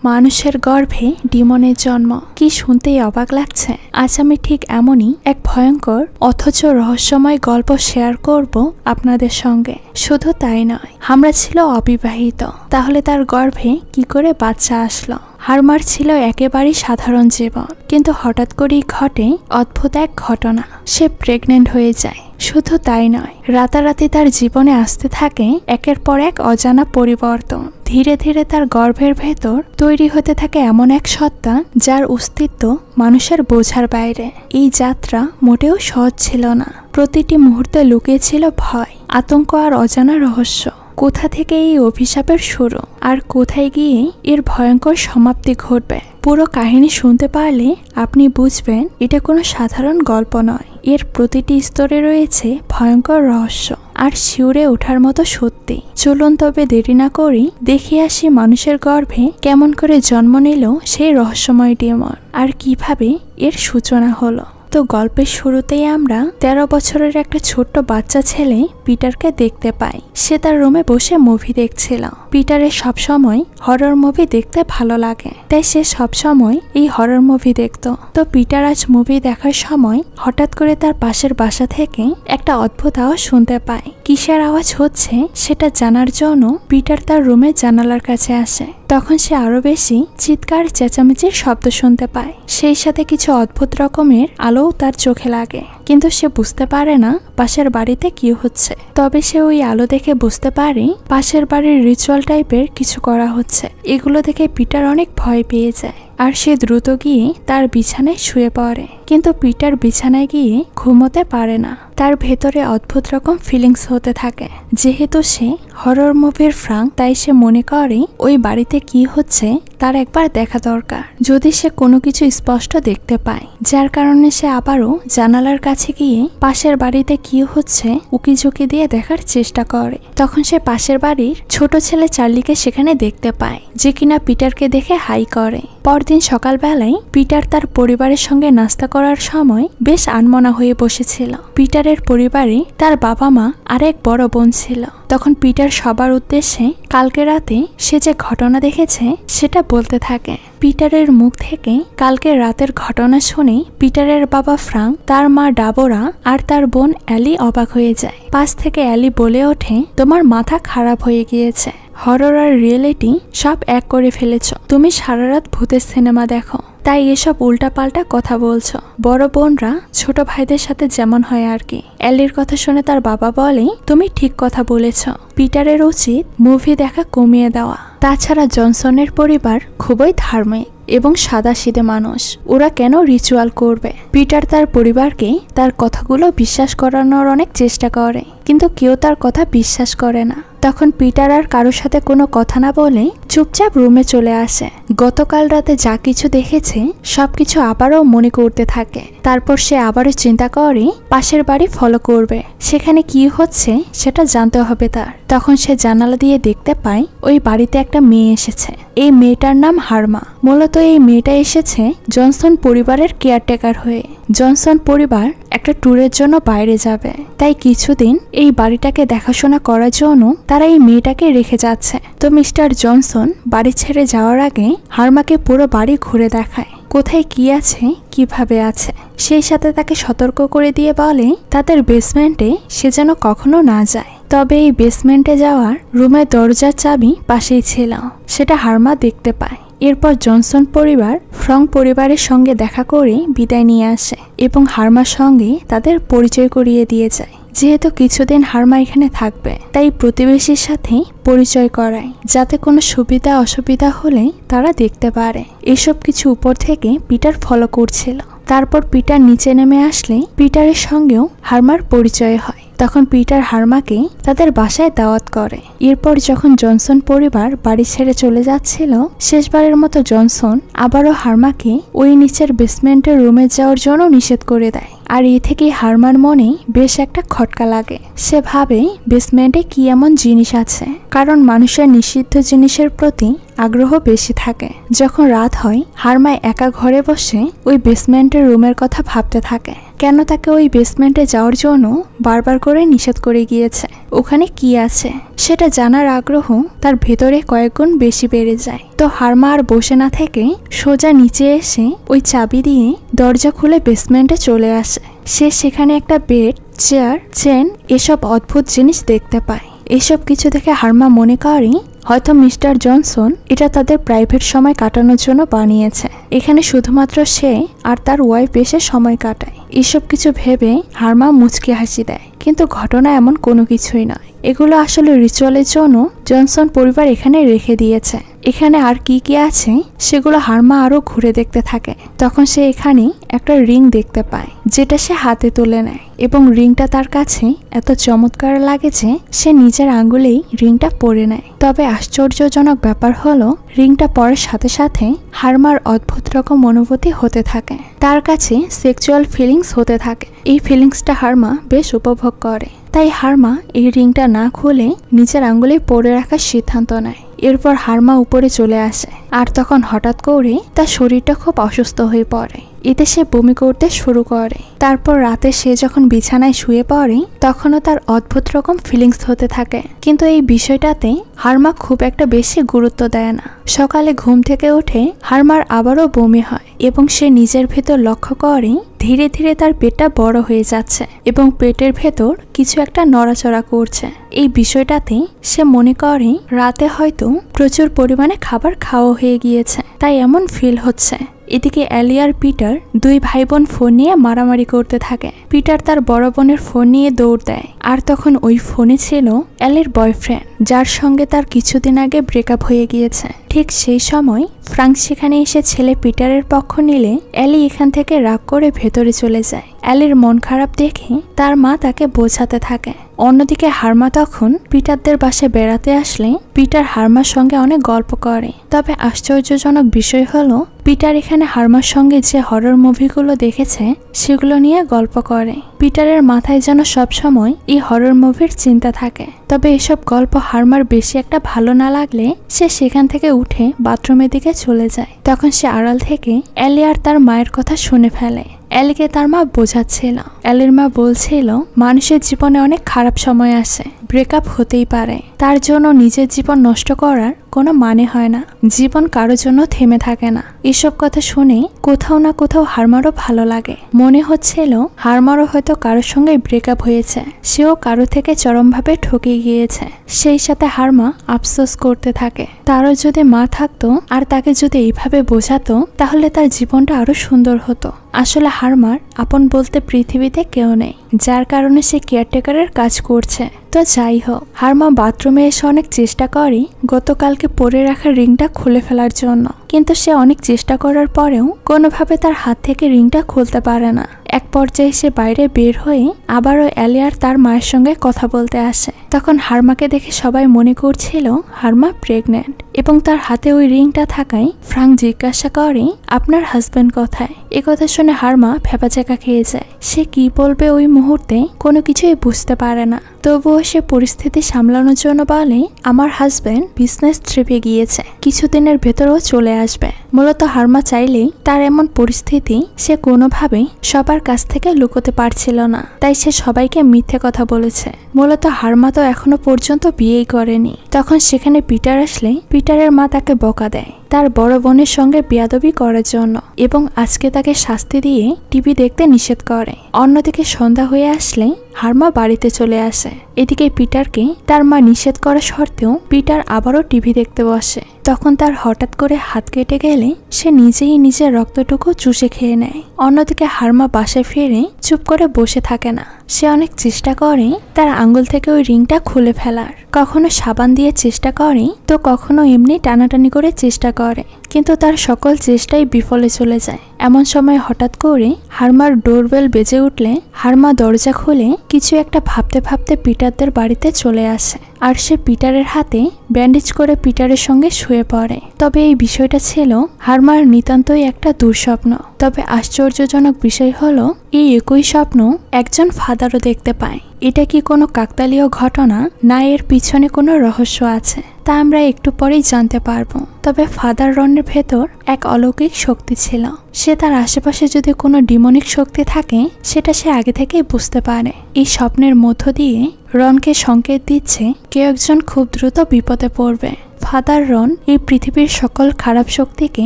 মানুষের গর্ভে ডিমনের জন্ম কি শুনতেই অবাক লাগছে। আজ আমি ঠিক এমনই এক ভয়ঙ্কর অথচ রহস্যময় গল্প শেয়ার করব আপনাদের সঙ্গে। শুধু তাই নয়, হামরা ছিল অবিবাহিত, তাহলে তার গর্ভে কি করে বাচ্চা আসলো? হারমার ছিল একেবারেই সাধারণ জীবন, কিন্তু হঠাৎ করেই ঘটে অদ্ভুত এক ঘটনা। সে প্রেগনেন্ট হয়ে যায়। শুধু তাই নয়, রাতারাতি তার জীবনে আসতে থাকে একের পর এক অজানা পরিবর্তন। ধীরে ধীরে তার গর্ভের ভেতর তৈরি হতে থাকে এমন এক সত্তা যার অস্তিত্ব মানুষের বোঝার বাইরে। এই যাত্রা মোটেও সহজ ছিল না। প্রতিটি মুহূর্তে লুকিয়ে ছিল ভয়, আতঙ্ক আর অজানা রহস্য। কোথা থেকে এই অভিশাপের শুরু, আর কোথায় গিয়ে এর ভয়ঙ্কর সমাপ্তি ঘটবে? পুরো কাহিনী শুনতে পারলে আপনি বুঝবেন এটা কোনো সাধারণ গল্প নয়। এর প্রতিটি স্তরে রয়েছে ভয়ঙ্কর রহস্য আর শিউরে ওঠার মতো সত্যি। চলুন তবে দেরি না করি দেখে আসি মানুষের গর্ভে কেমন করে জন্ম নিল সেই রহস্যময় ডিমন, আর কিভাবে এর সূচনা হলো। তো গল্পের শুরুতেই আমরা 13 বছরের একটা ছোট্ট বাচ্চা ছেলে পিটারকে দেখতে পাই। সে তার রুমে বসে মুভি দেখছিল। পিটারের সবসময় হরর মুভি দেখতে ভালো লাগে, তাই সে সবসময় এই হরর মুভি দেখত। তো পিটার আজ মুভি দেখার সময় হঠাৎ করে তার পাশের বাসা থেকে একটা অদ্ভুত আওয়াজ শুনতে পায়। কিসের আওয়াজ হচ্ছে সেটা জানার জন্য পিটার তার রুমের জানালার কাছে আসে। তখন সে আরো বেশি চিৎকার চেঁচামেচির শব্দ শুনতে পায়। সেই সাথে কিছু অদ্ভুত রকমের আলোও তার চোখে লাগে, কিন্তু সে বুঝতে পারে না পাশের বাড়িতে কি হচ্ছে। তবে সে ওই আলো দেখে বুঝতে পারে পাশের বাড়ির রিচুয়াল টাইপের কিছু করা হচ্ছে। এগুলো দেখে পিটার অনেক ভয় পেয়ে যায়, আর সে দ্রুত গিয়ে তার বিছানায় শুয়ে পড়ে। কিন্তু পিটার বিছানায় গিয়ে ঘুমোতে পারে না। তার ভেতরে অদ্ভুত রকম ফিলিংস হতে থাকে। যেহেতু সে হরর মুভির ফ্যান, তাই সে মনে করে ওই বাড়িতে কি হচ্ছে তার একবার দেখা দরকার, যদি সে কোনো কিছু স্পষ্ট দেখতে পায়। যার কারণে সে আবারও জানালার কাছে গিয়ে পাশের বাড়িতে কি হচ্ছে উকিঝুঁকি দিয়ে দেখার চেষ্টা করে। তখন সে পাশের বাড়ির ছোট ছেলে চার্লিকে সেখানে দেখতে পায়, যে কিনা পিটারকে দেখে হাই করে। পরদিন সকালবেলায় পিটার তার পরিবারের সঙ্গে নাস্তা করার সময় বেশ আনমনা হয়ে বসেছিল। পিটারের পরিবারে তার বাবা মা আর এক বড় বোন ছিল। তখন পিটার সবার উদ্দেশ্যে কালকে রাতে সে যে ঘটনা দেখেছে সেটা বলতে থাকে। পিটারের মুখ থেকে কালকে রাতের ঘটনা শুনে পিটারের বাবা ফ্রাঙ্ক, তার মা ডাবোরা আর তার বোন অ্যালি অবাক হয়ে যায়। পাশ থেকে অ্যালি বলে ওঠে, তোমার মাথা খারাপ হয়ে গিয়েছে। হরর আর রিয়েলিটি সব এক করে ফেলেছ। তুমি সারা রাত ভূতের সিনেমা দেখো, তাই এসব উল্টাপাল্টা কথা বলছো। বড় বোনরা ছোট ভাইদের সাথে যেমন হয় আর কি। অ্যালির কথা শুনে তার বাবা বলে, তুমি ঠিক কথা বলেছ। পিটারের উচিত মুভি দেখা কমিয়ে দেওয়া। তাছাড়া জনসনের পরিবার খুবই ধার্মিক এবং সাদাসিধে মানুষ, ওরা কেন রিচুয়াল করবে? পিটার তার পরিবারকে তার কথাগুলো বিশ্বাস করানোর অনেক চেষ্টা করে, কিন্তু কেউ তার কথা বিশ্বাস করে না। তখন পিটার আর কারোর সাথে কোনো কথা না বলে চুপচাপ রুমে চলে আসে। গতকাল রাতে যা কিছু দেখেছে সবকিছু আবারও মনে করতে থাকে। তারপর সে আবারও চিন্তা করে পাশের বাড়ি ফলো করবে, সেখানে কি হচ্ছে সেটা জানতে হবে তার। তখন সে জানালা দিয়ে দেখতে পায় ওই বাড়িতে একটা মেয়ে এসেছে। এই মেয়েটার নাম হারমা। মূলত এই মেয়েটা এসেছে জনসন পরিবারের কেয়ারটেকার হয়ে। জনসন পরিবার একটা ট্যুরের জন্য বাইরে যাবে, তাই কিছুদিন এই বাড়িটাকে দেখাশোনা করার জন্য তারা এই মেয়েটাকে রেখে যাচ্ছে। তো মিস্টার জনসন বাড়ি ছেড়ে যাওয়ার আগে হারমাকে পুরো বাড়ি ঘুরে দেখায়, কোথায় কি আছে কিভাবে আছে। সেই সাথে তাকে সতর্ক করে দিয়ে বলে তাদের বেসমেন্টে সে যেন কখনো না যায়। তবে এই বেসমেন্টে যাওয়ার রুমের দরজার চাবি পাশেই ছিল, সেটা হারমা দেখতে পায়। এরপর জনসন পরিবার ফ্রঙ্ক পরিবারের সঙ্গে দেখা করে বিদায় নিয়ে আসে এবং হারমার সঙ্গে তাদের পরিচয় করিয়ে দিয়ে যায়। যেহেতু কিছুদিন হারমা এখানে থাকবে, তাই প্রতিবেশীর সাথে পরিচয় করায়, যাতে কোনো সুবিধা অসুবিধা হলে তারা দেখতে পারে। এসব কিছু উপর থেকে পিটার ফলো করছিল। তারপর পিটার নিচে নেমে আসলে পিটারের সঙ্গেও হারমার পরিচয় হয়। তখন পিটার হারমাকে তাদের বাসায় দাওয়াত করে। এরপর যখন জনসন পরিবার বাড়ি ছেড়ে চলে যাচ্ছিল, শেষবারের মতো জনসন আবারও হারমাকে ওই নিচের বেসমেন্টের রুমে যাওয়ার জন্য নিষেধ করে দেয়। আর এ থেকেই হারমার মনে বেশ একটা খটকা লাগে। সে ভাবে বেসমেন্টে কি এমন জিনিস আছে, কারণ মানুষের নিষিদ্ধ জিনিসের প্রতি আগ্রহ বেশি থাকে। যখন রাত হয় হারমা একা ঘরে বসে ওই বেসমেন্টের রুমের কথা ভাবতে থাকে। কেন তাকে ওই বেসমেন্টে যাওয়ার জন্য বারবার করে নিষেধ করে গিয়েছে, ওখানে কি আছে সেটা জানার আগ্রহ তার ভেতরে কয়েক গুণ বেশি বেড়ে যায়। তো হারমা আর বসে না থেকে সোজা নিচে এসে ওই চাবি দিয়ে দরজা খুলে বেসমেন্টে চলে আসে। সে সেখানে একটা বেড, চেয়ার, চেন এসব অদ্ভুত জিনিস দেখতে পায়। এসব কিছু দেখে হারমা মনে করে হয়তো মিস্টার জনসন এটা তাদের প্রাইভেট সময় কাটানোর জন্য বানিয়েছে। এখানে শুধুমাত্র সে আর তার ওয়াইফ এসে সময় কাটায়। এসব কিছু ভেবে হারমা মুচকি হাসি দেয়, কিন্তু ঘটনা এমন কোনো কিছুই নয়। এগুলো আসলে রিচুয়ালের জন্য জনসন পরিবার এখানে রেখে দিয়েছে। এখানে আর কি কি আছে সেগুলো হারমা আরো ঘুরে দেখতে থাকে। তখন সে এখানে একটা রিং দেখতে পায়, যেটা সে হাতে তুলে নেয় এবং রিংটা তার কাছে এত চমৎকার লাগে যে সে নিজের আঙ্গুলেই রিংটা পরে নেয়। তবে আশ্চর্যজনক ব্যাপার হলো রিংটা পরার সাথে সাথে হারমার অদ্ভুত রকম অনুভূতি হতে থাকে। তার কাছে সেক্সুয়াল ফিলিংস হতে থাকে। এই ফিলিংসটা হারমা বেশ উপভোগ করে। তাই হারমা এই রিংটা না খুলে নিজের আঙ্গুলে পরে রাখার সিদ্ধান্ত নেয়। এরপর হারমা উপরে চলে আসে, আর তখন হঠাৎ করে তার শরীরটা খুব অসুস্থ হয়ে পড়ে। এতে সে বমি করতে শুরু করে। তারপর রাতে সে যখন বিছানায় শুয়ে পড়ে তখনও তার অদ্ভুত রকম ফিলিংস হতে থাকে, কিন্তু এই বিষয়টাতে হারমা খুব একটা বেশি গুরুত্ব দেয় না। সকালে ঘুম থেকে উঠে হারমার আবারও বমি হয় এবং সে নিজের ভেতর লক্ষ্য করে ধীরে ধীরে তার পেটটা বড় হয়ে যাচ্ছে এবং পেটের ভেতর কিছু একটা নড়াচড়া করছে। এই বিষয়টাতে সে মনে করে রাতে হয়তো প্রচুর পরিমাণে খাবার খাওয়া হয়ে গিয়েছে, তাই এমন ফিল হচ্ছে। এদিকে অ্যালি আর পিটার দুই ভাই বোন ফোন নিয়ে মারামারি করতে থাকে। পিটার তার বড় বোনের ফোন নিয়ে দৌড় দেয়, আর তখন ওই ফোনে ছিল অ্যালির বয়ফ্রেন্ড, যার সঙ্গে তার কিছুদিন আগে ব্রেকআপ হয়ে গিয়েছে। ঠিক সেই সময় ফ্রাঙ্ক সেখানে এসে ছেলে পিটারের পক্ষ নিলে অ্যালি এখান থেকে রাগ করে ভেতরে চলে যায়। অ্যালির মন খারাপ দেখে তার মা তাকে বোঝাতে থাকে। অন্যদিকে হারমা তখন পিটারদের বাসায় বেড়াতে আসলে পিটার হারমার সঙ্গে অনেক গল্প করে। তবে আশ্চর্যজনক বিষয় হলো পিটার এখানে হারমার সঙ্গে যে হরর মুভিগুলো দেখেছে সেগুলো নিয়ে গল্প করে। পিটারের মাথায় যেন সবসময় এই হরর মুভির চিন্তা থাকে। তবে এসব গল্প হারমার বেশি একটা ভালো না লাগলে সে সেখান থেকে উঠে বাথরুমের দিকে চলে যায়। তখন সে আড়াল থেকে অ্যালি আর তার মায়ের কথা শুনে ফেলে। অ্যালিকে তার মা বোঝাচ্ছিল। অ্যালির মা বলছিল মানুষের জীবনে অনেক খারাপ সময় আসে, ব্রেকআপ হতেই পারে, তার জন্য নিজের জীবন নষ্ট করার কোনো মানে হয় না। জীবন কারোর জন্য থেমে থাকে না। এসব কথা শুনে কোথাও না কোথাও হারমারও ভালো লাগে। মনে হচ্ছিল হারমারও হয়তো কারোর সঙ্গে ব্রেকআপ হয়েছে, সেও কারো থেকে চরমভাবে ঠকে গিয়েছে। সেই সাথে হারমা আফসোস করতে থাকে তারও যদি মা থাকতো আর তাকে যদি এইভাবে বোঝাতো তাহলে তার জীবনটা আরো সুন্দর হতো। আসলে হারমার আপন বলতে পৃথিবীতে কেউ নেই, যার কারণে সে কেয়ারটেকারের কাজ করছে। তো যাই হোক, হারমা বাথরুমে এসে অনেক চেষ্টা করে গতকালকে পরে রাখা রিংটা খুলে ফেলার জন্য, কিন্তু সে অনেক চেষ্টা করার পরেও কোনোভাবে তার হাত থেকে রিংটা খুলতে পারে না। এক পর্যায়ে সে বাইরে বের হয়ে আবারও অ্যালি আর তার মায়ের সঙ্গে কথা বলতে আসে। তখন হারমাকে দেখে সবাই মনে করছিল হারমা প্রেগনেন্ট, এবং তার হাতে ওই রিংটা থাকায় ফ্রাঙ্ক জিজ্ঞাসা করে আপনার হাজবেন্ড কোথায়। একথা শুনে হারমা ভ্যাপাচাকা খেয়ে যায়। সে কি বলবে ওই মুহূর্তে কোনো কিছুই বুঝতে পারে না। তবুও সে পরিস্থিতি সামলানোর জন্য বলে আমার হাজবেন্ড বিজনেস ট্রিপে গিয়েছে, কিছুদিনের ভেতরেও চলে আসবে। মূলত হারমা চাইলেই তার এমন পরিস্থিতি সে কোনোভাবেই সবার কাছ থেকে লুকোতে পারছিল না, তাই সে সবাইকে মিথ্যে কথা বলেছে। মূলত হারমা তো এখনো পর্যন্ত বিয়েই করেনি। তখন সেখানে পিটার আসলে পিটারের মা তাকে বকা দেয় তার বড় বোনের সঙ্গে বেয়াদবি করার জন্য, এবং আজকে তাকে শাস্তি দিয়ে টিভি দেখতে নিষেধ করে। অন্যদিকে সন্ধ্যা হয়ে আসলে হারমা বাড়িতে চলে আসে। এদিকে পিটারকে তার মা নিষেধ করা সত্ত্বেও পিটার আবারও টিভি দেখতে বসে। তখন তার হঠাৎ করে হাত কেটে গেলে সে নিজেই নিজের রক্তটুকু চুষে খেয়ে নেয়। অন্যদিকে হারমা বাসায় ফিরে চুপ করে বসে থাকে না। সে অনেক চেষ্টা করে তার আঙ্গুল থেকে ওই রিংটা খুলে ফেলার। কখনো সাবান দিয়ে চেষ্টা করে তো কখনো এমনি টানাটানি করে চেষ্টা করে, কিন্তু তার সকল চেষ্টাই বিফলে চলে যায়। এমন সময় হঠাৎ করে হারমার ডোরবেল বেজে উঠলে হারমা দরজা খুলে কিছু একটা ভাবতে ভাবতে পিটারদের বাড়িতে চলে আসে, আর সে পিটারের হাতে ব্যান্ডেজ করে পিটারের সঙ্গে শুয়ে পড়ে। তবে এই বিষয়টা ছিল হারমার নিতান্তই একটা দুঃস্বপ্ন। তবে আশ্চর্যজনক বিষয় হলো এই একই স্বপ্ন একজন ফাদারও দেখতে পায়। এটা কি কোনো কাকতালীয় ঘটনা, না এর পিছনে কোনো রহস্য আছে, তা আমরা একটু পরেই জানতে পারবো। তবে ফাদার রনের ভেতর এক অলৌকিক শক্তি ছিল। সে তার আশেপাশে যদি কোনো ডিমনিক শক্তি থাকে সেটা সে আগে থেকেই বুঝতে পারে। এই স্বপ্নের মধ্য দিয়ে রনকে সংকেত দিচ্ছে কেউ একজন খুব দ্রুত বিপদে পড়বে। ফাদার রন এই পৃথিবীর সকল খারাপ শক্তিকে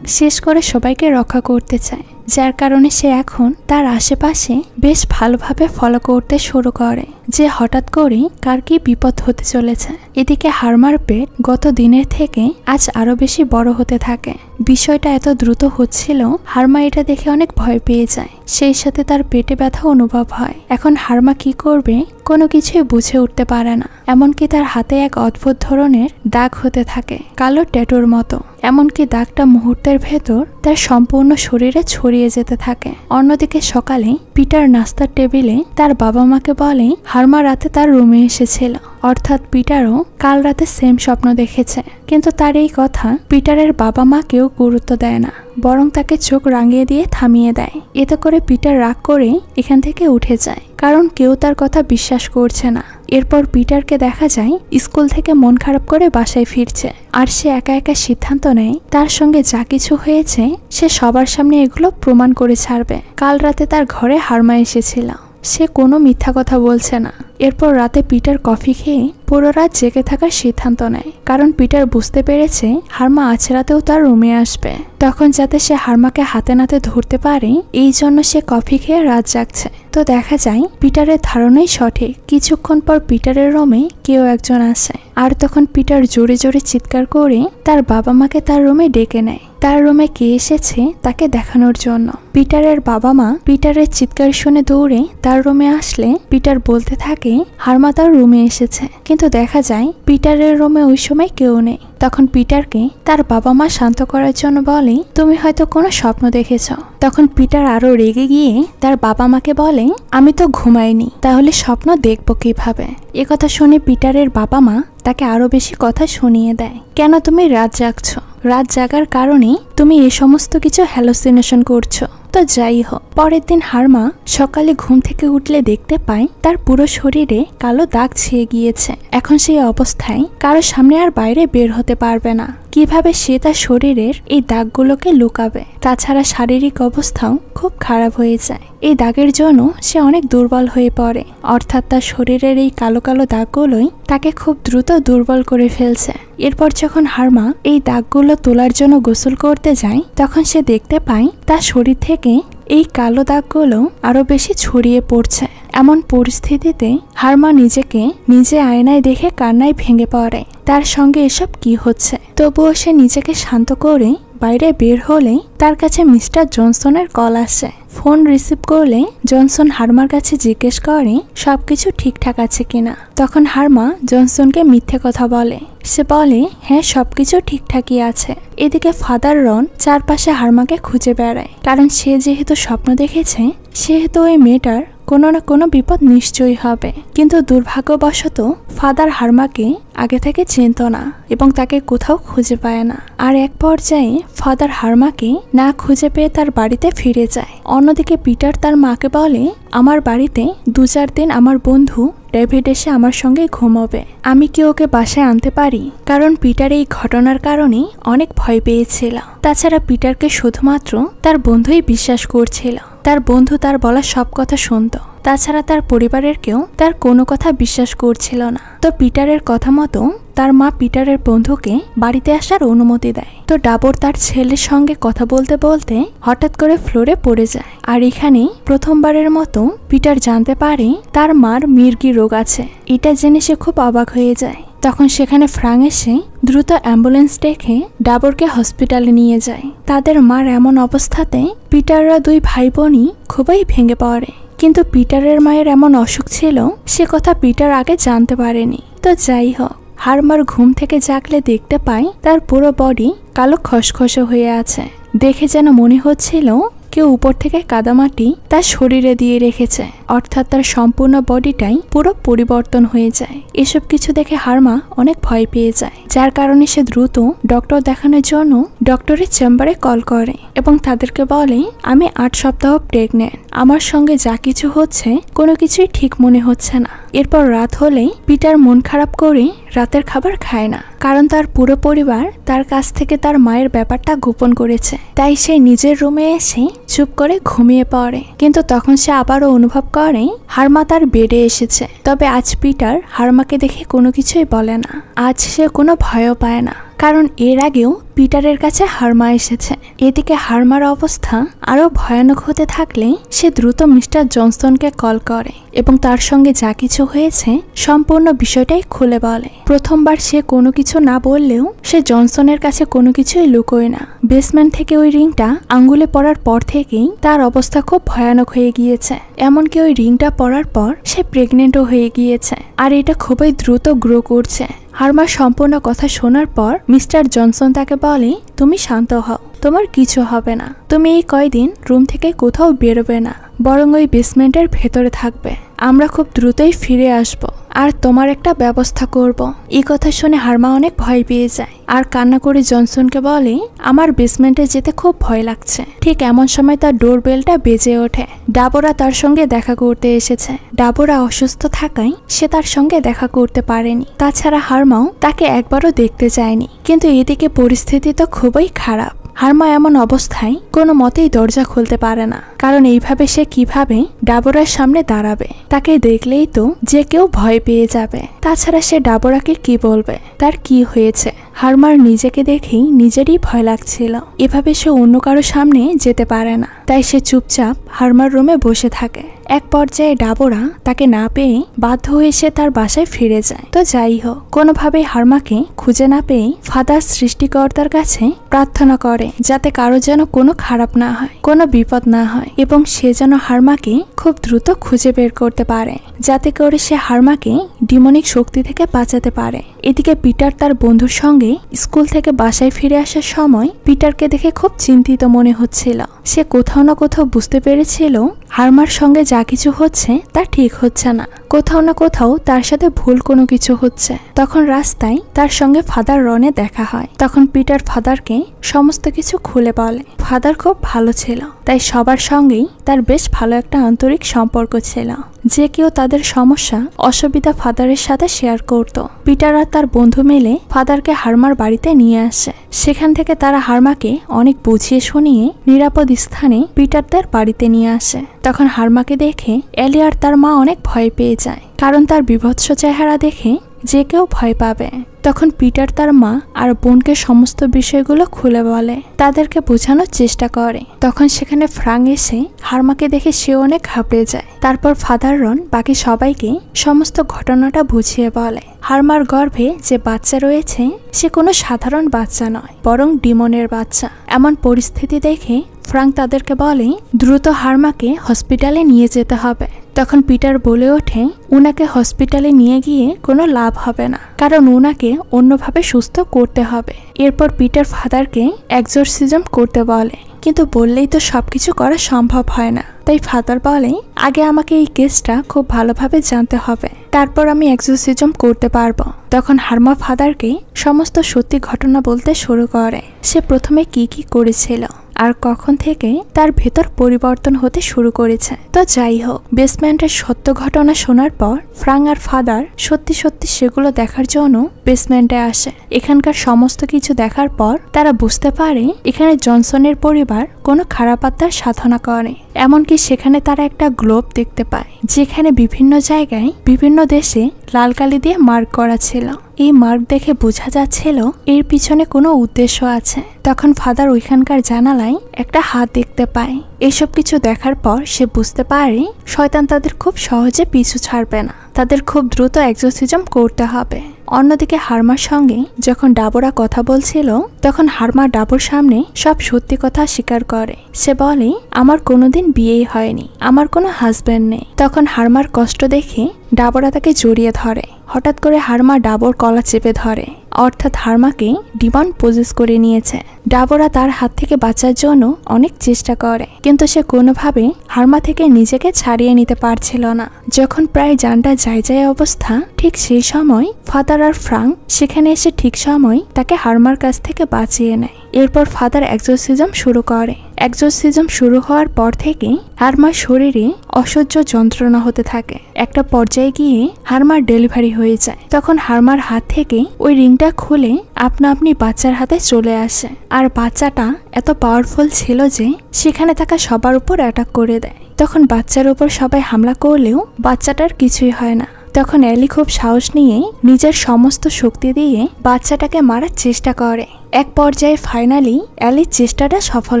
শেষ করে সবাইকে রক্ষা করতে চায়, যার কারণে সে এখন তার আশেপাশে বেশ ভালোভাবে ফলো করতে শুরু করে যে হঠাৎ করে কার কি বিপদ হতে চলেছে। এদিকে হারমার পেট গত দিনের থেকে আজ আরো বেশি বড় হতে থাকে। বিষয়টা এত দ্রুত হচ্ছিল, হারমা এটা দেখে অনেক ভয় পেয়ে যায়। সেই সাথে তার পেটে ব্যথা অনুভব হয়। এখন হারমা কি করবে কোনো কিছুই বুঝে উঠতে পারে না। এমনকি তার হাতে এক অদ্ভুত ধরনের দাগ হতে থাকে, কালো ট্যাটুর মতো। এমনকি দাগটা মুহূর্তের ভেতর তার সম্পূর্ণ শরীরে ছড়িয়ে যেতে থাকে। অন্যদিকে সকালে পিটার নাস্তার টেবিলে তার বাবা মাকে বলে হারমা রাতে তার রুমে এসেছিল, অর্থাৎ পিটারও কাল রাতে সেম স্বপ্ন দেখেছে। কিন্তু তার এই কথা পিটারের বাবা মা কেউ গুরুত্ব দেয় না, বরং তাকে চোখ রাঙিয়ে দিয়ে থামিয়ে দেয়। এতে করে পিটার রাগ করে এখান থেকে উঠে যায়, কারণ কেউ তার কথা বিশ্বাস করছে না। এরপর পিটারকে দেখা যায় স্কুল থেকে মন খারাপ করে বাসায় ফিরছে, আর সে একা একা সিদ্ধান্ত নেয় তার সঙ্গে যা কিছু হয়েছে সে সবার সামনে এগুলো প্রমাণ করে ছাড়বে। কাল রাতে তার ঘরে হারমা এসেছিল, সে কোনো মিথ্যা কথা বলছে না। এরপর রাতে পিটার কফি খেয়ে পুরো রাত জেগে থাকার সিদ্ধান্ত নেয়, কারণ পিটার বুঝতে পেরেছে হারমা আজ রাতেও তার রুমে আসবে। তখন যাতে সে হারমাকে হাতে নাতে ধরতে পারে এই জন্য সে কফি খেয়ে রাত জাগছে। তো দেখা যায় পিটারের ধারণাই সঠিক। কিছুক্ষণ পর পিটারের রুমে কেউ একজন আসে, আর তখন পিটার জোরে জোরে চিৎকার করে তার বাবা মাকে তার রুমে ডেকে নেয়। তার রুমে কে এসেছে তাকে দেখানোর জন্য। পিটারের বাবা মা পিটারের চিৎকার শুনে দৌড়ে তার রুমে আসলে পিটার বলতে থাকে হারমা তার রুমে এসেছে, কিন্তু দেখা যায় পিটারের রুমে ওই সময় কেউ নেই। তখন পিটারকে তার বাবা মা শান্ত করার জন্য বলে তুমি হয়তো কোনো স্বপ্ন দেখেছ। তখন পিটার আরো রেগে গিয়ে তার বাবা মাকে বলে আমি তো ঘুমাইনি, তাহলে স্বপ্ন দেখব কিভাবে। একথা শুনে পিটারের বাবা মা তাকে আরো বেশি কথা শুনিয়ে দেয়। কেন তুমি রাত জাগছো? রাত জাগার কারণে তুমি এই সমস্ত কিছু হ্যালোসিনেশন করছো। তো যাই হোক, পরের দিন হারমা সকালে ঘুম থেকে উঠলে দেখতে পায় তার পুরো শরীরে কালো দাগ ছেয়ে গিয়েছে। এখন সেই অবস্থায় কারো সামনে আর বাইরে বের হতে পারবে না। কিভাবে সে তার শরীরের এই দাগগুলোকে লুকাবে? তাছাড়া শারীরিক অবস্থাও খুব খারাপ হয়ে যায়। এই দাগের জন্য সে অনেক দুর্বল হয়ে পড়ে, অর্থাৎ তার শরীরের এই কালো কালো দাগগুলোই তাকে খুব দ্রুত দুর্বল করে ফেলছে। এরপর যখন হারমা এই দাগগুলো তোলার জন্য গোসল করতে যায়, তখন সে দেখতে পায় তার শরীর থেকে এই কালো দাগগুলো আরো বেশি ছড়িয়ে পড়ছে। এমন পরিস্থিতিতে হারমা নিজেকে নিজে আয়নায় দেখে কান্নায় ভেঙে পড়ে। তার সঙ্গে এসব কি হচ্ছে? তবুও সে নিজেকে শান্ত করে বাইরে বের হলে তার কাছে মিস্টার জনসনের কল আসে। ফোন রিসিভ করলে জনসন হারমার কাছে জিজ্ঞেস করে সবকিছু ঠিকঠাক আছে কিনা। তখন হারমা জনসনকে মিথ্যে কথা বলে। সে বলে হ্যাঁ, সবকিছু ঠিকঠাকই আছে। এদিকে ফাদার রন চারপাশে হারমাকে খুঁজে বেড়ায়, কারণ সে যেহেতু স্বপ্ন দেখেছে সেহেতু ওই মেয়েটার কোনো না কোনো বিপদ নিশ্চয়ই হবে। কিন্তু দুর্ভাগ্যবশত ফাদার হারমাকে আগে থেকে চিনত না এবং তাকে কোথাও খুঁজে পায় না। আর এক পর্যায়ে ফাদার হারমাকে না খুঁজে পেয়ে তার বাড়িতে ফিরে যায়। অন্যদিকে পিটার তার মাকে বলে আমার বাড়িতে 2-4 দিন আমার বন্ধু ডেভিড এসে আমার সঙ্গে ঘুমাবে, আমি কি ওকে বাসায় আনতে পারি? কারণ পিটার এই ঘটনার কারণে অনেক ভয় পেয়েছিল। তাছাড়া পিটারকে শুধুমাত্র তার বন্ধুই বিশ্বাস করছিল। তার বন্ধু তার বলা সব কথা শুনত। তাছাড়া তার পরিবারের কেউ তার কোনো কথা বিশ্বাস করছিল না। তো পিটারের কথা মতো তার মা পিটারের বন্ধুকে বাড়িতে আসার অনুমতি দেয়। তো ডাবর তার ছেলের সঙ্গে কথা বলতে বলতে হঠাৎ করে ফ্লোরে পড়ে যায়। আর এখানে প্রথমবারের মতো পিটার জানতে পারে তার মার মির্গি রোগ আছে। এটা জেনে সে খুব অবাক হয়ে যায়। তখন সেখানে ফ্রাং এসে দ্রুত অ্যাম্বুলেন্স ডেকে ডাবরকে হসপিটালে নিয়ে যায়। তাদের মার এমন অবস্থাতে পিটাররা 2 ভাই বোনই খুবই ভেঙে পড়ে। কিন্তু পিটারের মায়ের এমন অসুখ ছিল সে কথা পিটার আগে জানতে পারেনি। তো যাই হোক, হারমার ঘুম থেকে জাগলে দেখতে পায় তার পুরো বডি কালো খসখসে হয়ে আছে। দেখে যেন মনে হচ্ছিল কেউ উপর থেকে কাদামাটি তার শরীরে দিয়ে রেখেছে, অর্থাৎ তার সম্পূর্ণ বডিটাই পুরো পরিবর্তন হয়ে যায়। এসব কিছু দেখে হারমা অনেক ভয় পেয়ে যায়, যার কারণে সে দ্রুত ডক্টর দেখানোর জন্য ডক্টরের চেম্বারে কল করে এবং তাদেরকে বলে আমি 8 সপ্তাহ প্রেগনেন্ট, আমার সঙ্গে যা কিছু হচ্ছে কোনো কিছুই ঠিক মনে হচ্ছে না। এরপর রাত হলেই পিটার মন খারাপ করে রাতের খাবার খায় না, কারণ তার পুরো পরিবার তার কাছ থেকে তার মায়ের ব্যাপারটা গোপন করেছে। তাই সে নিজের রুমে এসে চুপ করে ঘুমিয়ে পড়ে। কিন্তু তখন সে আবারও অনুভব করে হারমা তার বেডে এসেছে। তবে আজ পিটার হারমাকে দেখে কোনো কিছুই বলে না। আজ সে কোনো ভয়ও পায় না, কারণ এর আগেও পিটারের কাছে হারমা এসেছে। এদিকে হারমার অবস্থা আরো ভয়ানক হতে থাকলে সে দ্রুত মিস্টার জনসনকে কল করে এবং তার সঙ্গে যা কিছু হয়েছে সম্পূর্ণ বিষয়টাই খুলে বলে। প্রথমবার সে কোনো কিছু না বললেও সে জনসনের কাছে কোনো কিছুই লুকোয় না। বেসমেন্ট থেকে ওই রিংটা আঙ্গুলে পড়ার পর থেকেই তার অবস্থা খুব ভয়ানক হয়ে গিয়েছে। এমনকি ওই রিংটা পড়ার পর সে প্রেগনেন্টও হয়ে গিয়েছে, আর এটা খুবই দ্রুত গ্রো করছে। হারমার সম্পূর্ণ কথা শোনার পর মিস্টার জনসন তাকে বলে তুমি শান্ত হও, তোমার কিছু হবে না। তুমি এই কয়দিন রুম থেকে কোথাও বেরোবে না, বরং ওই বেসমেন্টের ভেতরে থাকবে। আমরা খুব দ্রুতই ফিরে আসব আর তোমার একটা ব্যবস্থা করব। এই কথা শুনে হারমা অনেক ভয় পেয়ে যায় আর কান্না করে জনসনকে বলে আমার বেসমেন্টে যেতে খুব ভয় লাগছে। ঠিক এমন সময় তার ডোরবেলটা বেজে ওঠে। ডাবোরা তার সঙ্গে দেখা করতে এসেছে। ডাবোরা অসুস্থ থাকায় সে তার সঙ্গে দেখা করতে পারেনি। তাছাড়া হারমাও তাকে একবারও দেখতে চায়নি। কিন্তু এদিকে পরিস্থিতি তো খুবই খারাপ। হারমা এমন অবস্থায় কোনো মতেই দরজা খুলতে পারে না, কারণ এইভাবে সে কিভাবে ডাবোরার সামনে দাঁড়াবে। তাকে দেখলেই তো যে কেউ ভয় পেয়ে যাবে। তাছাড়া সে ডাবোরাকে কি বলবে, তার কি হয়েছে। হারমার নিজেকে দেখেই নিজেরই ভয় লাগছিল। এভাবে সে অন্য কারো সামনে যেতে পারে না, তাই সে চুপচাপ হারমার রুমে বসে থাকে। এক পর্যায়ে ডাবোরা তাকে না পেয়ে বাধ্য হয়ে সে তার বাসায় ফিরে যায়। তো যাই হোক, কোনোভাবে হারমাকে খুঁজে না পেয়ে ফাদার সৃষ্টিকর্তার কাছে প্রার্থনা করে যাতে কারো যেন কোনো খারাপ না হয়, কোনো বিপদ না হয়, এবং সে যেন হারমাকে খুব দ্রুত খুঁজে বের করতে পারে, যাতে করে সে হারমাকে ডিমনিক শক্তি থেকে বাঁচাতে পারে। এদিকে পিটার তার বন্ধুর সঙ্গে স্কুল থেকে বাসায় ফিরে আসার সময় পিটারকে দেখে খুব চিন্তিত মনে হচ্ছিল। সে কোথাও না কোথাও বুঝতে পেরেছিল হারমার সঙ্গে যা কিছু হচ্ছে তা ঠিক হচ্ছে না, কোথাও না কোথাও তার সাথে ভুল কোনো কিছু হচ্ছে। তখন রাস্তায় তার সঙ্গে ফাদার রনে দেখা হয়। তখন পিটার ফাদারকে সমস্ত কিছু খুলে বলে। ফাদার খুব ভালো ছিল, তাই সবার সঙ্গেই তার বেশ ভালো একটা আন্তরিক সম্পর্ক ছিল। যে কেউ তাদের সমস্যা অসুবিধা ফাদারের সাথে শেয়ার করত। পিটার আর তার বন্ধু মিলে ফাদারকে হারমার বাড়িতে নিয়ে আসে। সেখান থেকে তারা হারমাকে অনেক বুঝিয়ে শুনিয়ে নিরাপদ স্থানে পিটারদের বাড়িতে নিয়ে আসে। তখন হারমাকে দেখে এলি আর তার মা অনেক ভয় পেয়ে যায়, কারণ তার বিভৎস চেহারা দেখে যে কেউ ভয় পাবে। তখন পিটার তার মা আর বোনকে সমস্ত বিষয়গুলো খুলে বলে, তাদেরকে বোঝানোর চেষ্টা করে। তখন সেখানে ফ্রাঙ্ক এসে হারমাকে দেখে সে অনেক ঘাবড়ে যায়। তারপর ফাদার রন বাকি সবাইকে সমস্ত ঘটনাটা বুঝিয়ে বলে। হারমার গর্ভে যে বাচ্চা রয়েছে সে কোনো সাধারণ বাচ্চা নয়, বরং ডিমনের বাচ্চা। এমন পরিস্থিতি দেখে ফ্রাঙ্ক তাদেরকে বলে দ্রুত হারমাকে হসপিটালে নিয়ে যেতে হবে। তখন পিটার বলে ওঠে উনাকে হসপিটালে নিয়ে গিয়ে কোনো লাভ হবে না, কারণ উনাকে অন্যভাবে সুস্থ করতে হবে। এরপর পিটার ফাদারকে এক্সোরসিজম করতে বলে, কিন্তু বললেই তো সবকিছু করা সম্ভব হয় না। তাই ফাদার বলে আগে আমাকে এই কেসটা খুব ভালোভাবে জানতে হবে, তারপর আমি এক্সোরসিজম করতে পারবো। তখন হারমা ফাদারকে সমস্ত সত্যি ঘটনা বলতে শুরু করে। সে প্রথমে কি কি করেছিল আর কখন থেকে তার ভেতর পরিবর্তন হতে শুরু করেছে। তো যাই হোক, বেসমেন্টের সত্য ঘটনা শোনার পর ফ্রাঙ্ক আর ফাদার সত্যি সত্যি সেগুলো দেখার জন্য বেসমেন্টে আসে। এখানকার সমস্ত কিছু দেখার পর তারা বুঝতে পারে এখানে জনসনের পরিবার কোনো খারাপ আত্মার সাধনা করে। এমনকি সেখানে তারা একটা গ্লোব দেখতে পায়, যেখানে বিভিন্ন জায়গায় বিভিন্ন দেশে লাল কালি দিয়ে মার্ক করা ছিল। এই মার্ক দেখে বোঝা যাচ্ছিল এর পিছনে কোনো উদ্দেশ্য আছে। তখন ফাদার ওইখানকার জানালায় একটা হাত দেখতে পায়। এইসব কিছু দেখার পর সে বুঝতে পারে শয়তান তাদের খুব সহজে পিছু ছাড়বে না, তাদের খুব দ্রুত এক্সোরসিজম করতে হবে। অন্যদিকে হারমার সঙ্গে যখন ডাবোরা কথা বলছিল তখন হারমা ডাবোর সামনে সব সত্যি কথা স্বীকার করে। সে বলে আমার কোনোদিন বিয়েই হয়নি, আমার কোনো হাজবেন্ড নেই। তখন হারমার কষ্ট দেখে ডাবোরা তাকে জড়িয়ে ধরে। হঠাৎ করে হারমা ডাবোর গলা চেপে ধরে, অর্থাৎ হার্মাকে ডিমন পজেস করে নিয়েছে। ডাবোরা তার হাত থেকে বাঁচার জন্য অনেক চেষ্টা করে, কিন্তু সে কোনোভাবে হার্মা থেকে নিজেকে ছাড়িয়ে নিতে পারছিল না। যখন প্রায় জানটা যায় অবস্থা, ঠিক সেই সময় ফাদার আর ফ্রাঙ্ক সেখানে এসে ঠিক সময় তাকে হার্মার কাছ থেকে বাঁচিয়ে নেয়। এরপর ফাদার এক্সোরসিজম শুরু করে। এক্সোরসিজম শুরু হওয়ার পর থেকে হার্মার শরীরে অসহ্য যন্ত্রণা হতে থাকে। একটা পর্যায়ে গিয়ে হার্মার ডেলিভারি হয়ে যায়। তখন হার্মার হাত থেকে ওই রিংটা খুলে আপনা আপনি বাচ্চার হাতে চলে আসে। আর বাচ্চাটা এত পাওয়ারফুল ছিল যে সেখানে থাকা সবার উপর অ্যাটাক করে দেয়। তখন বাচ্চার উপর সবাই হামলা করলেও বাচ্চাটার কিছুই হয় না। তখন এলি খুব সাহস নিয়ে নিজের সমস্ত শক্তি দিয়ে বাচ্চাটাকে মারার চেষ্টা করে। এক পর্যায়ে ফাইনালি এলির চেষ্টাটা সফল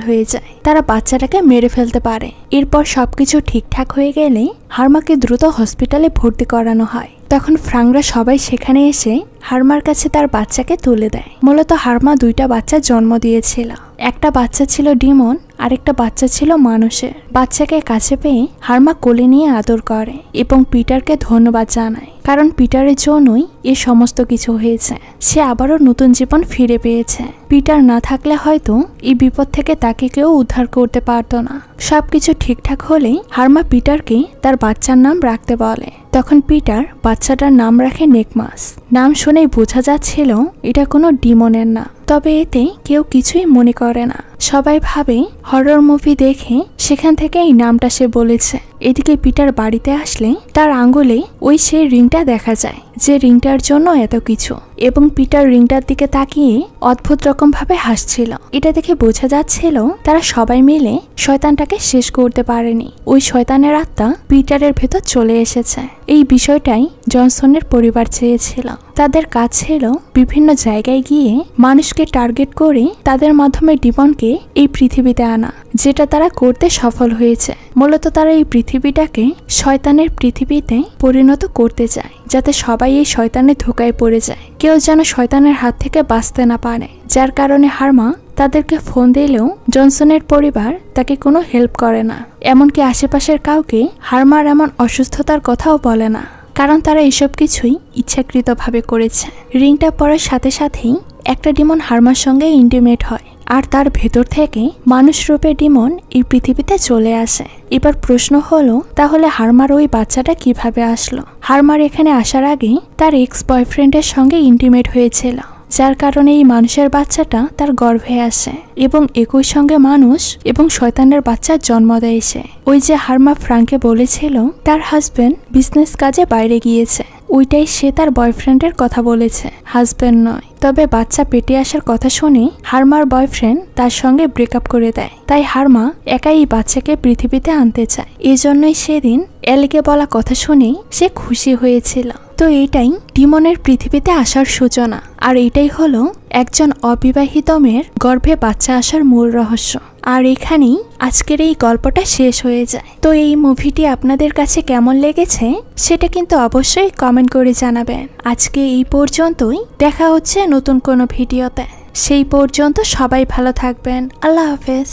হয়ে যায়। তারা বাচ্চাটাকে মেরে ফেলতে পারে। এরপর সবকিছু ঠিকঠাক হয়ে গেলে হার্মাকে দ্রুত হসপিটালে ভর্তি করানো হয়। তখন ফ্রাঙ্করা সবাই সেখানে এসে হার্মার কাছে তার বাচ্চাকে তুলে দেয়। মূলত হার্মা 2টা বাচ্চা জন্ম দিয়েছিল। একটা বাচ্চা ছিল ডিমন, আরেকটা বাচ্চা ছিল মানুষের। বাচ্চাকে কাছে পেয়ে হার্মা কোলে নিয়ে আদর করে এবং পিটারকে ধন্যবাদ জানায়, কারণ পিটারের জন্যই এ সমস্ত কিছু হয়েছে। সে আবারও নতুন জীবন ফিরে পেয়েছে। পিটার না থাকলে হয়তো এই বিপদ থেকে তাকে কেউ উদ্ধার করতে পারতো না। সবকিছু ঠিকঠাক হলে হার্মা পিটারকে তার বাচ্চার নাম রাখতে বলে। তখন পিটার বাচ্চাটার নাম রাখে নেকমাস। নাম শুনেই বোঝা যাচ্ছিল এটা কোনো ডিমনের না, তবে এতে কেউ কিছুই মনে করে না। সবাই ভাবে হরর মুভি দেখে সেখান থেকে এই নামটা সে বলেছে। এদিকে পিটার বাড়িতে আসলে তার আঙ্গুলে ওই সেই রিংটা দেখা যায়, যে রিংটার জন্য এত কিছু। এবং পিটার রিংটার দিকে তাকিয়ে অদ্ভুত রকম ভাবে হাসছিল। এটা দেখে বোঝা যাচ্ছিল তারা সবাই মিলে শয়তানটাকে শেষ করতে পারেনি। ওই শয়তানের আত্মা পিটারের ভেতর চলে এসেছে। এই বিষয়টাই জনসনের পরিবার চেয়েছিল। তাদের কাজ ছিল বিভিন্ন জায়গায় গিয়ে মানুষকে টার্গেট করে তাদের মাধ্যমে ডিমনকে এই পৃথিবীতে আনা, যেটা তারা করতে সফল হয়েছে। মূলত তারা এই পৃথিবীটাকে শয়তানের পৃথিবীতে পরিণত করতে চায়, যাতে সবাই এই শয়তানের ধোকায় পড়ে যায়, কেউ যেন শয়তানের হাত থেকে বাঁচতে না পারে। যার কারণে হার্মা তাদেরকে ফোন দিলেও জনসনের পরিবার তাকে কোনো হেল্প করে না। এমনকি আশেপাশের কাউকে হার্মার এমন অসুস্থতার কথাও বলে না, কারণ তারা এসব কিছুই ইচ্ছাকৃতভাবে করেছে। রিংটা পরার সাথে সাথেই একটা ডিমন হার্মার সঙ্গে ইন্টিমেট হয়, আর তার ভেতর থেকে মানুষ রূপে ডিমন এই পৃথিবীতে চলে আসে। এবার প্রশ্ন হলো, তাহলে হার্মার ওই বাচ্চাটা কিভাবে আসলো? হার্মার এখানে আসার আগে তার এক্স বয়ফ্রেন্ডের সঙ্গে ইন্টিমেট হয়েছিল, যার কারণে এই মানুষের বাচ্চাটা তার গর্ভে আসে এবং একই সঙ্গে মানুষ এবং শয়তানের বাচ্চার জন্ম দেয় সে। ওই যে হার্মা ফ্রাঙ্ককে বলেছিল তার হাজবেন্ড বিজনেস কাজে বাইরে গিয়েছে, ওইটাই সে তার বয়ফ্রেন্ডের কথা বলেছে, হাজবেন্ড নয়। তবে বাচ্চা পেটে আসার কথা শুনে হার্মার বয়ফ্রেন্ড তার সঙ্গে ব্রেকআপ করে দেয়। তাই হার্মা একাই এই বাচ্চাকে পৃথিবীতে আনতে চায়। এজন্যই সেদিন এলিকে বলা কথা শুনে সে খুশি হয়েছিল। তো এইটাই ডিমনের পৃথিবীতে আসার সূচনা। আর এটাই হলো একজন অবিবাহিত মেয়ের গর্ভে বাচ্চা আসার মূল রহস্য। আর এখানেই আজকের এই গল্পটা শেষ হয়ে যায়। তো এই মুভিটি আপনাদের কাছে কেমন লেগেছে সেটা কিন্তু অবশ্যই কমেন্ট করে জানাবেন। আজকে এই পর্যন্তই, দেখা হচ্ছে নতুন কোনো ভিডিওতে। সেই পর্যন্ত সবাই ভালো থাকবেন। আল্লাহ হাফেজ।